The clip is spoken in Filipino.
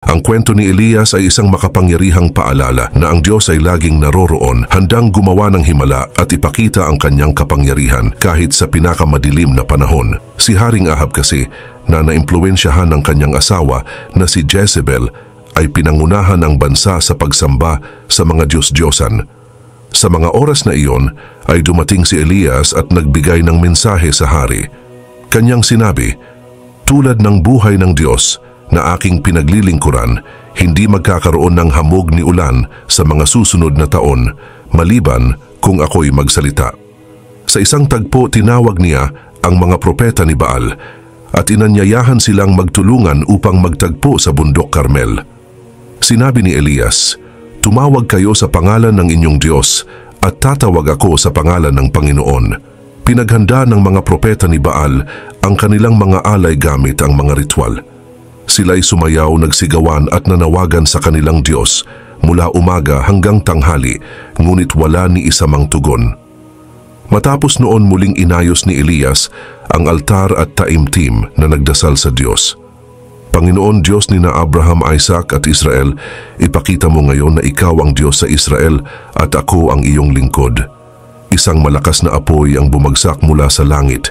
Ang kwento ni Elias ay isang makapangyarihang paalala na ang Diyos ay laging naroroon, handang gumawa ng himala at ipakita ang kanyang kapangyarihan kahit sa pinakamadilim na panahon. Si Haring Ahab kasi na naimpluwensyahan ng kanyang asawa na si Jezebel ay pinangunahan ang bansa sa pagsamba sa mga Diyos-Diyosan. Sa mga oras na iyon ay dumating si Elias at nagbigay ng mensahe sa hari. Kanyang sinabi, "Tulad ng buhay ng Diyos na aking pinaglilingkuran, hindi magkakaroon ng hamog ni ulan sa mga susunod na taon, maliban kung ako'y magsalita." Sa isang tagpo, tinawag niya ang mga propeta ni Baal at inanyayahan silang magtulungan upang magtagpo sa bundok Carmel. Sinabi ni Elias, "Tumawag kayo sa pangalan ng inyong Diyos at tatawag ako sa pangalan ng Panginoon." Pinaghanda ng mga propeta ni Baal ang kanilang mga alay gamit ang mga ritual. Sila'y sumayaw, nagsigawan at nanawagan sa kanilang Diyos mula umaga hanggang tanghali, ngunit wala ni isa mang tugon. Matapos noon, muling inayos ni Elias ang altar at taimtim na nagdasal sa Diyos. "Panginoon Diyos ni na Abraham, Isaac at Israel, ipakita mo ngayon na ikaw ang Diyos sa Israel at ako ang iyong lingkod." Isang malakas na apoy ang bumagsak mula sa langit.